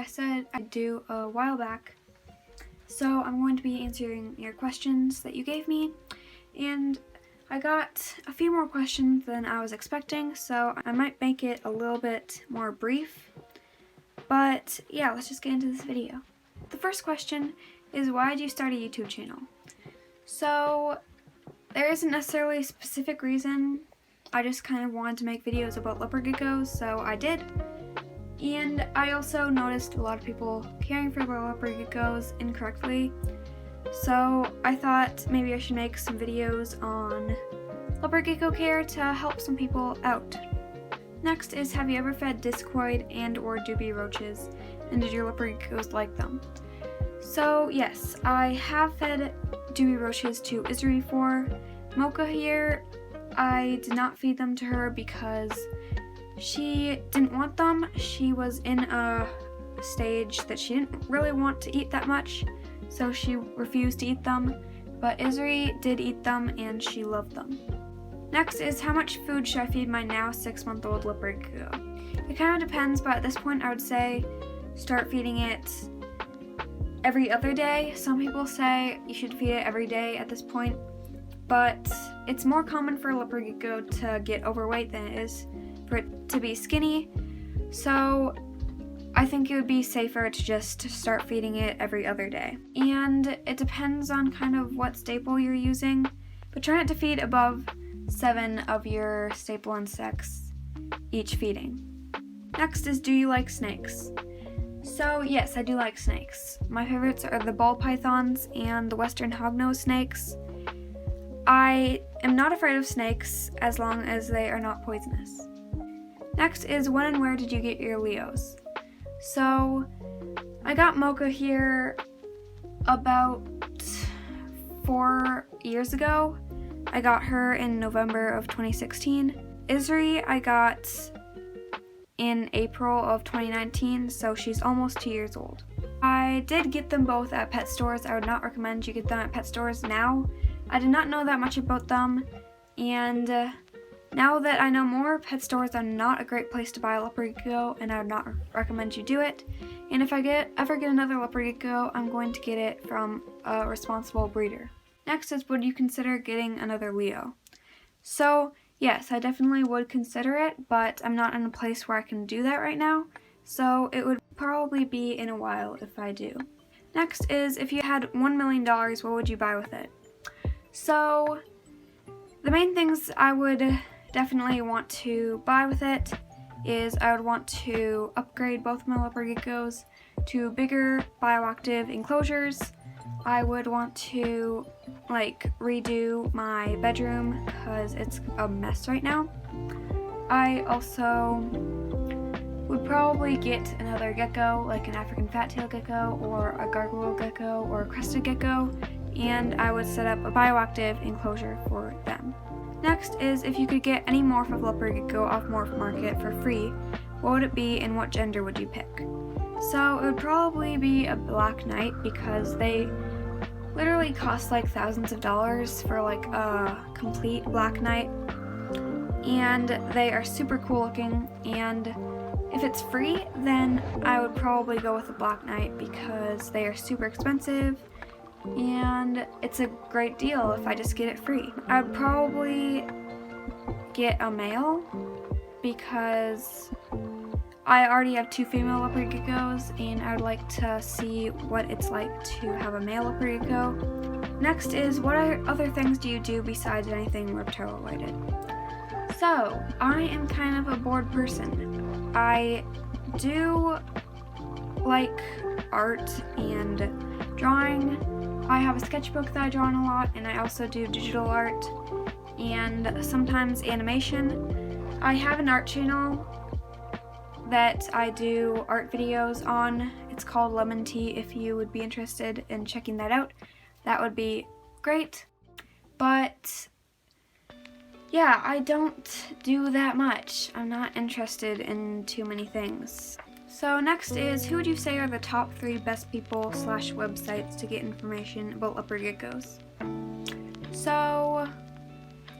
I said I'd do a while back. So I'm going to be answering your questions that you gave me, and I got a few more questions than I was expecting, so I might make it a little bit more brief. But yeah, let's just get into this video. The first question is, why did you start a YouTube channel? So there isn't necessarily a specific reason. I just kind of wanted to make videos about leopard geckos, so I did. And I also noticed a lot of people caring for their leopard geckos incorrectly. So I thought maybe I should make some videos on leopard gecko care to help some people out. Next is, have you ever fed discoid and or doobie roaches, and did your leopard geckos like them? So yes, I have fed doobie roaches to Isri before. Mocha here, I did not feed them to her because she didn't want them. She was in a stage that she didn't really want to eat that much, so she refused to eat them, but Isri did eat them and she loved them. Next is, how much food should I feed my now 6-month-old leopard gecko? It kind of depends, but at this point I would say start feeding it every other day. Some people say you should feed it every day at this point, but it's more common for a leopard gecko to get overweight than it is for it to be skinny, so I think it would be safer to just start feeding it every other day. And it depends on kind of what staple you're using, but try not to feed above 7 of your staple insects each feeding. Next is, do you like snakes? So yes, I do like snakes. My favorites are the ball pythons and the western hognose snakes. I am not afraid of snakes as long as they are not poisonous. Next is, when and where did you get your Leos? So I got Mocha here about 4 years ago. I got her in November of 2016. Isri I got in April of 2019, so she's almost 2 years old. I did get them both at pet stores. I would not recommend you get them at pet stores now. I did not know that much about them, and now that I know more, pet stores are not a great place to buy a leopard gecko, and I would not recommend you do it. And if I ever get another leopard gecko, I'm going to get it from a responsible breeder. Next is, would you consider getting another Leo? So yes, I definitely would consider it, but I'm not in a place where I can do that right now, so it would probably be in a while if I do. Next is, if you had $1 million, what would you buy with it? So the main things I would definitely want to buy with it is, I would want to upgrade both my leopard geckos to bigger bioactive enclosures. I would want to redo my bedroom because it's a mess right now. I also would probably get another gecko, like an African fat-tailed gecko or a gargoyle gecko or a crested gecko, and I would set up a bioactive enclosure for them. Next is, if you could get any morph of leopard gecko off Morph Market for free, what would it be and what gender would you pick? So it would probably be a black knight because they literally cost like thousands of dollars for like a complete black knight, and they are super cool looking, and if it's free then I would probably go with a black knight because they are super expensive and it's a great deal if I just get it free. I'd probably get a male because I already have 2 female leopard geckos and I would like to see what it's like to have a male leopard gecko. Next is, what other things do you do besides anything reptile related? So I am kind of a bored person. I do like art and drawing. I have a sketchbook that I draw on a lot, and I also do digital art and sometimes animation. I have an art channel that I do art videos on. It's called Lemon Tea. If you would be interested in checking that out, that would be great. But yeah, I don't do that much. I'm not interested in too many things. So next is, who would you say are the top 3 best people / websites to get information about leopard geckos? So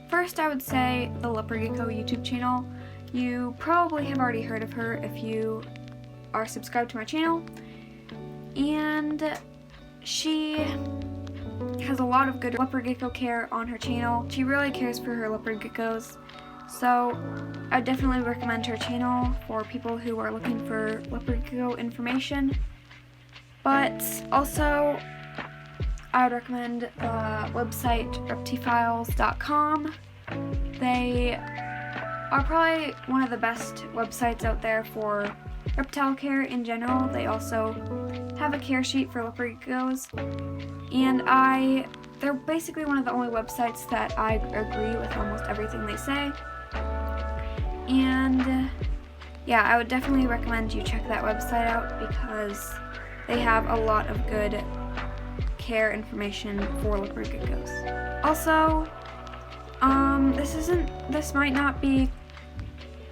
first I would say the Leopard Gecko YouTube channel. You probably have already heard of her if you are subscribed to my channel. And she has a lot of good leopard gecko care on her channel. She really cares for her leopard geckos. So I would definitely recommend her channel for people who are looking for leopard gecko information. But also, I would recommend the website reptifiles.com. They are probably one of the best websites out there for reptile care in general. They also have a care sheet for leopard geckos, and they're basically one of the only websites that I agree with almost everything they say. And yeah, I would definitely recommend you check that website out because they have a lot of good care information for leopard geckos. Also, this might not be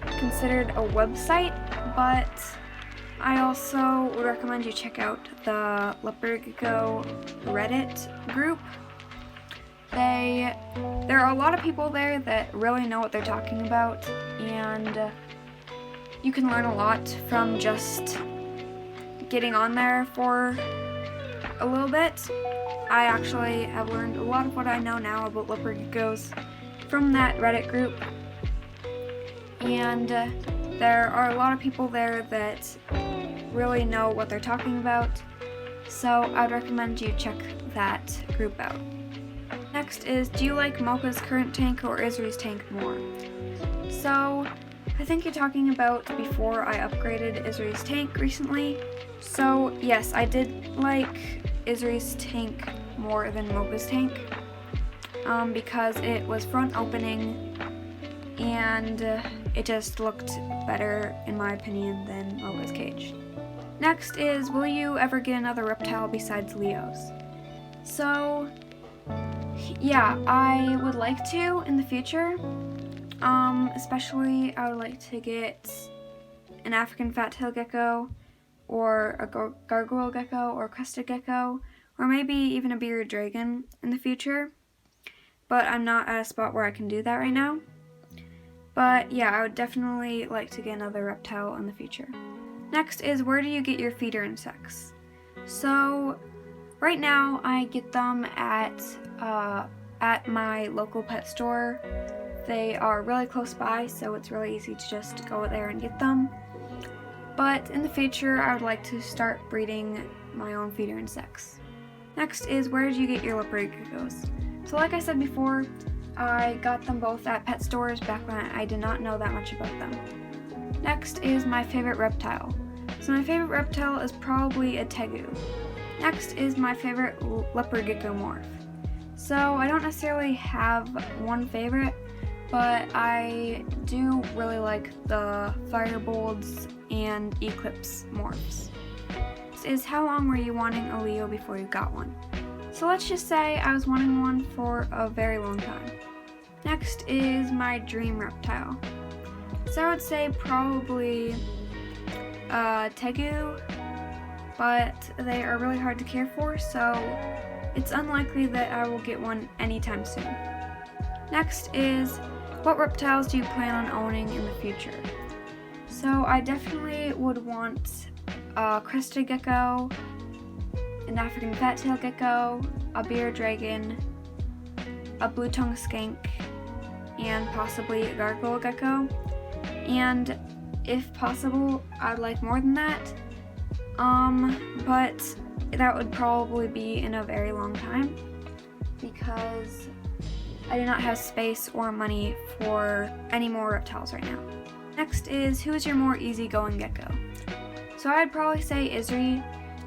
considered a website, but I also would recommend you check out the leopard gecko Reddit group. There are a lot of people there that really know what they're talking about, and you can learn a lot from just getting on there for a little bit. I actually have learned a lot of what I know now about leopard geckos from that Reddit group, and there are a lot of people there that really know what they're talking about, so I'd recommend you check that group out. Next is, do you like Mocha's current tank or Izri's tank more? So I think you're talking about before I upgraded Izri's tank recently. So yes, I did like Izri's tank more than Mocha's tank because it was front opening and it just looked better in my opinion than Mocha's cage. Next is, will you ever get another reptile besides Leo's? So yeah, I would like to in the future. Especially I would like to get an African fat-tailed gecko, or a gargoyle gecko, or crested gecko, or maybe even a bearded dragon in the future. But I'm not at a spot where I can do that right now. But yeah, I would definitely like to get another reptile in the future. Next is, where do you get your feeder insects? So right now I get them at my local pet store. They are really close by, so it's really easy to just go there and get them. But in the future, I would like to start breeding my own feeder insects. Next is, where did you get your leopard geckos? So like I said before, I got them both at pet stores back when I did not know that much about them. Next is my favorite reptile. So my favorite reptile is probably a tegu. Next is my favorite leopard gecko morph. So I don't necessarily have one favorite, but I do really like the Firebolts and Eclipse morphs. Next is, how long were you wanting a Leo before you got one? So let's just say I was wanting one for a very long time. Next is my dream reptile. So I would say probably tegu, but they are really hard to care for, so it's unlikely that I will get one anytime soon. Next is, what reptiles do you plan on owning in the future? So I definitely would want a crested gecko, an African fat-tailed gecko, a bearded dragon, a blue-tongued skink, and possibly a gargoyle gecko. And if possible, I'd like more than that. But that would probably be in a very long time because I do not have space or money for any more reptiles right now. Next is, who is your more easygoing gecko? So I'd probably say Izri.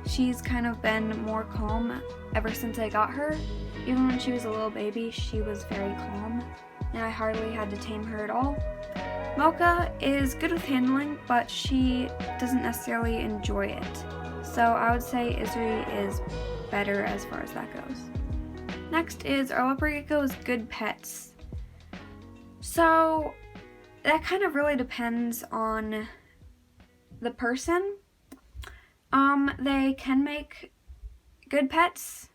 She's kind of been more calm ever since I got her. Even when she was a little baby, she was very calm, and I hardly had to tame her at all. Mocha is good with handling, but she doesn't necessarily enjoy it. So I would say Izri is better as far as that goes. Next is, are leopard geckos good pets? So that kind of really depends on the person. They can make good pets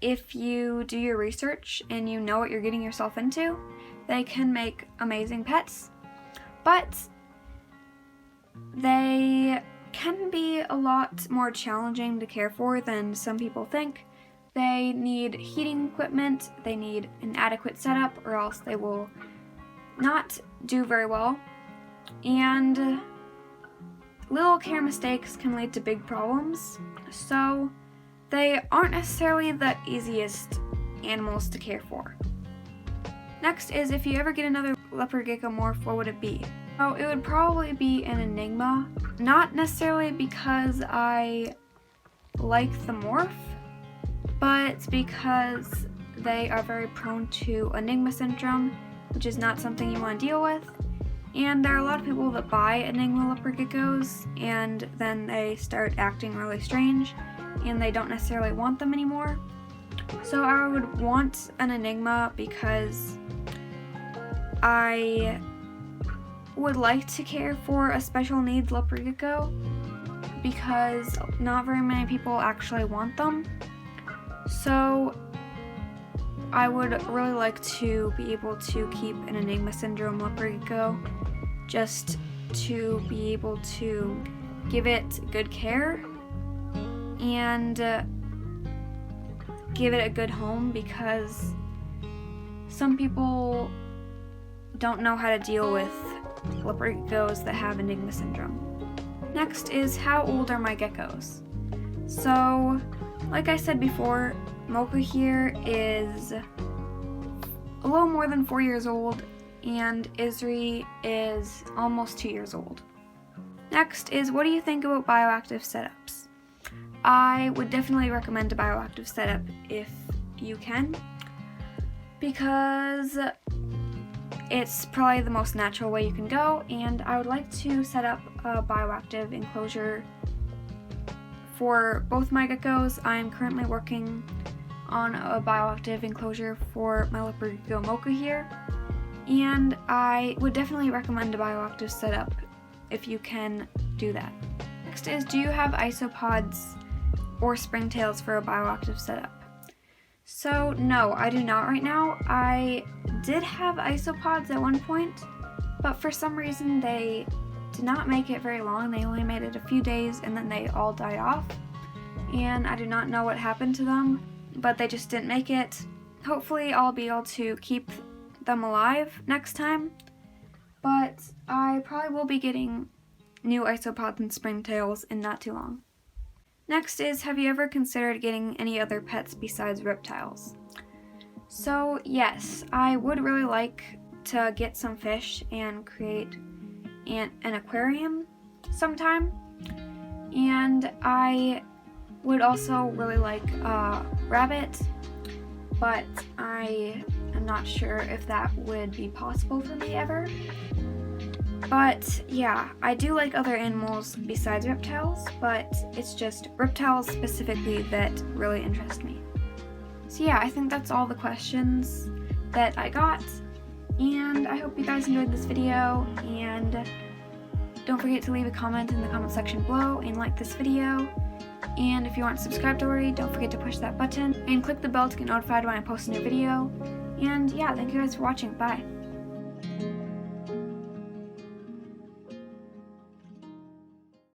if you do your research and you know what you're getting yourself into. They can make amazing pets, but they can be a lot more challenging to care for than some people think. They need heating equipment, they need an adequate setup, or else they will not do very well. And little care mistakes can lead to big problems, so they aren't necessarily the easiest animals to care for. Next is, if you ever get another leopard gecko morph, what would it be? So it would probably be an enigma. Not necessarily because I like the morph, but because they are very prone to enigma syndrome, which is not something you want to deal with. And there are a lot of people that buy enigma leopard geckos and then they start acting really strange and they don't necessarily want them anymore. So I would want an enigma because I would like to care for a special needs leopard gecko because not very many people actually want them. So I would really like to be able to keep an enigma syndrome leopard gecko just to be able to give it good care and give it a good home, because some people don't know how to deal with leopard geckos that have enigma syndrome. Next is, how old are my geckos? So, like I said before, Mocha here is a little more than 4 years old, and Isri is almost 2 years old. Next is, what do you think about bioactive setups? I would definitely recommend a bioactive setup if you can, because it's probably the most natural way you can go, and I would like to set up a bioactive enclosure for both my geckos. I'm currently working on a bioactive enclosure for my leopard gecko Mocha here, and I would definitely recommend a bioactive setup if you can do that. Next is, do you have isopods or springtails for a bioactive setup? So no, I do not right now. I did have isopods at one point, but for some reason they did not make it very long. They only made it a few days and then they all died off, and I do not know what happened to them, but they just didn't make it. Hopefully I'll be able to keep them alive next time, but I probably will be getting new isopods and springtails in not too long. Next is, have you ever considered getting any other pets besides reptiles? So yes, I would really like to get some fish and create an aquarium sometime, and I would also really like a rabbit, but I am not sure if that would be possible for me ever. But yeah, I do like other animals besides reptiles, but it's just reptiles specifically that really interest me. So yeah, I think that's all the questions that I got, and I hope you guys enjoyed this video, and don't forget to leave a comment in the comment section below and like this video. And if you aren't subscribed already, don't forget to push that button and click the bell to get notified when I post a new video. And yeah, thank you guys for watching. Bye.